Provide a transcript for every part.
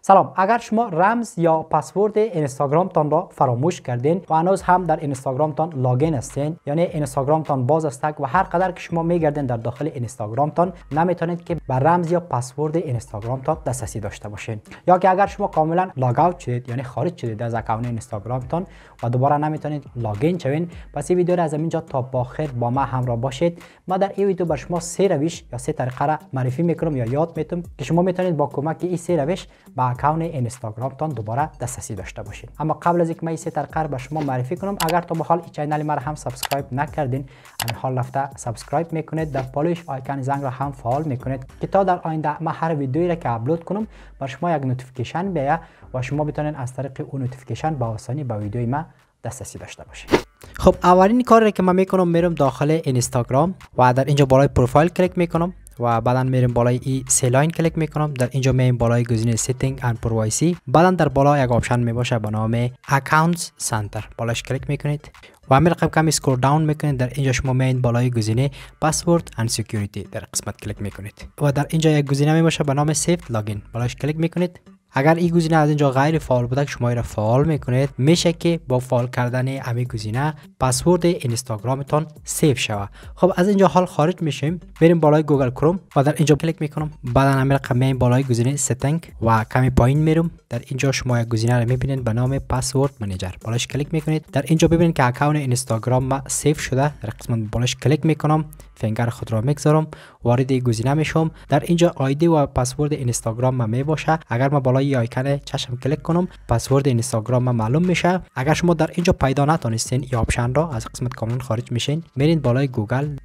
سلام، اگر شما رمز یا پسورد اینستاگرام تان را فراموش کردین و هنوز هم در اینستاگرام تان لاگین هستین، یعنی اینستاگرام تان باز است و هر قدر که شما میگردین در داخل اینستاگرام تان نمیتونید که بر رمز یا پسورد اینستاگرام تان دسترسی داشته باشین، یا که اگر شما کاملا لاگ اوت شدید یعنی خارج شدید از اکانت اینستاگرام تان و دوباره نمیتونید لاگین شوین، پس این ویدیو را از اینجا تا با آخر با ما همراه باشید. ما در این ویدیو بر شما سه روش یا سه طریقه را معرفی میکنم یا یاد میتونم که شما میتونید با کمک این سه روش با اکانت اینستاگرام تان دوباره دسترسی داشته باشید. اما قبل از اینکه من این سه طریقه را به شما معرفی کنم، اگر تا به حال این کانال ما را هم سابسکرایب نکردین، همین حال رفته سابسکرایب میکنید، در بالایش آیکون زنگ را هم فعال میکنید که تا در آینده ما هر ویدیویی را که اپلود کنم بر شما یک نوتیفیکیشن بیاید و شما بتونید از طریق اون نوتیفیکیشن با آسانی به ویدیوی ما دسترسی داشته باشید. خب اولین کاری که من میکنم میرم داخل اینستاگرام و در اینجا بالای پروفایل کلیک میکنم و بعدا میرم بالای این سه لاین کلیک میکنم. در اینجا میرم بالای گزینه سیتینگ اند پرایوسی، بعدا در بالا یک آپشن میباشه به نام اکانتس سنتر، بالاش کلیک میکنید و همین رقم کمی اسکرول داون میکنید. در اینجا شما میرین بالای گزینه پسورد اند سکیوریتی، در قسمت کلیک میکنید و در اینجا یک گزینه میباشه به نام سیف لاگین، بالاش کلیک میکنید. اگر این گزینه از اینجا غیر فعال بوده شما این را فعال میکنید، میشه که با فعال کردن همین گزینه پسورد اینستاگرامتون سیو شوه. خب از اینجا حال خارج میشیم، بریم بالای گوگل کروم و در اینجا کلیک میکنم، بعدا همین رقم میایم بالای گزینه سیتینگ و کمی پایین میرم. در اینجا شما یک گزینه را میبینید به نام پسورد منیجر، بالاش کلیک میکنید. در اینجا ببینید که اکانت اینستاگرام ما سیو شده، در قسمت بالاش کلیک میکنم، فینگر خود را میگذارم، وارد گزینه میشم. در اینجا آیدی و پسورد اینستاگرام ما میباشه. اگر ما بالای آیکون چشم کلیک کنم پسورد اینستاگرام ما معلوم میشه. اگر شما در اینجا پیدا نتونستین این آپشن را، از قسمت کاملا خارج میشین، میرین بالای گوگل،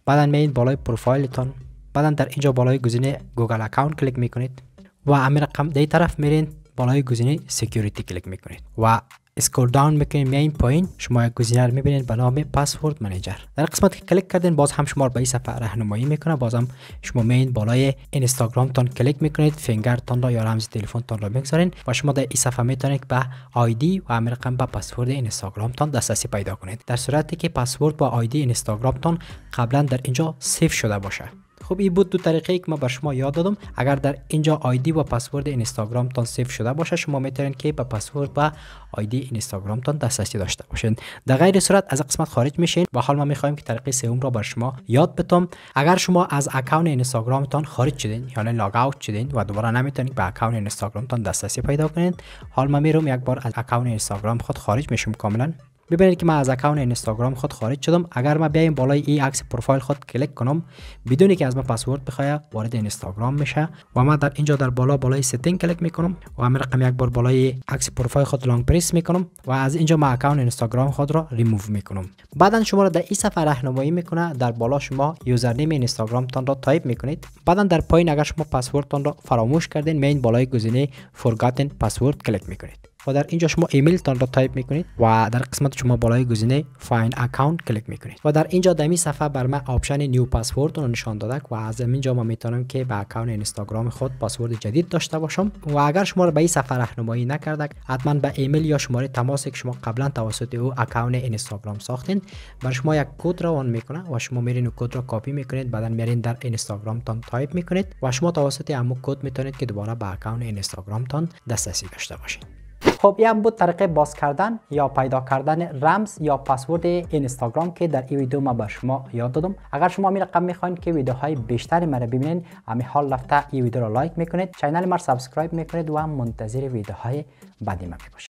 بعدا میرین بالای پروفایلتون، بعدا در اینجا بالای گزینه گوگل اکانت کلیک میکنید و همین رقم در طرف میرین بالای گزینه سکیوریتی کلیک میکنید و اسکرول داون میکنید میاین پایین، شما یک گزینه رو میبینید به نام پسورد منیجر. در قسمت که کلیک کردین باز هم شما رو به این صفحه راهنمایی میکنه، بازم شما میاین بالای اینستاگرام تان کلیک میکنید، فینگر تان را یا رمز تلفن تان را میگذارین و شما در این صفحه میتونید به آیدی و همین رقم به پسورد اینستاگرام تان دسترسی پیدا کنید، در صورتی که پسورد با آیدی اینستاگرام تان قبلا در اینجا سیو شده باشه. خب این بود دو طریقه که ما بر شما یاد دادم. اگر در اینجا آیدی و پسورد اینستاگرام تان سیو شده باشه شما میتونید که به پسورد و آیدی اینستاگرام تان دسترسی داشته باشین، در غیر صورت از قسمت خارج میشین. و حال ما میخوایم که طریقه سوم را بر شما یاد بدم. اگر شما از اکانت اینستاگرام تان خارج شدین یعنی لاگ اوت شدین و دوباره نمیتونید به اکانت اینستاگرام تان دسترسی پیدا کنین، حال ما میرم یک بار از اکانت اینستاگرام خود خارج میشم کاملا. ببینید که من از اکانت اینستاگرام خود خارج شدم. اگر ما بیایم بالای این عکس پروفایل خود کلیک کنم بدون که از ما پسورد بخواد وارد اینستاگرام میشه و ما در اینجا در بالای سیتینگ کلیک میکنم و همین رقم یک بار بالای عکس پروفایل خود لانگ پرس میکنم و از اینجا ما اکانت اینستاگرام خود را ریموو میکنم. بعدا شما را در این صفحه راهنمایی میکنه، در بالا شما یوزرنیم اینستاگرام تان را تایپ میکنید، بعدا در پایین اگر شما پسورد تان را فراموش کردین میین بالای گزینه forgotten password کلیک میکنید و در اینجا شما ایمیل تان را تایپ میکنید و در قسمت شما بالای گزینه فایند اکانت کلیک میکنید و در اینجا دمی صفحه بر من آپشن نیو پسورد رو نشان داده و از اینجا ما میتونم که به اکانت اینستاگرام خود پسورد جدید داشته باشم. و اگر شما را به این صفحه راهنمایی نکرده حتما به ایمیل یا شماره تماسی که شما قبلا توسط او اکانت اینستاگرام ساختین بر شما یک کد را اون میکنه و شما میرین کد را کپی میکنید، بعدا میرین در اینستاگرام تان تایپ میکنید و شما توسط همون کد میتونید که دوباره به اکانت اینستاگرام تان دسترسی داشته باشید. خب این هم بود طریقه باز کردن یا پیدا کردن رمز یا پسورد اینستاگرام که در این ویدیو ما به شما یاد دادم. اگر شما همین رقم میخواین که ویدیوهای بیشتری مرا ببینین همین حال رفته این ویدیو رو لایک میکنید، کانال ما رو سابسکرایب میکنید و منتظر ویدیوهای بعدی ما باشید.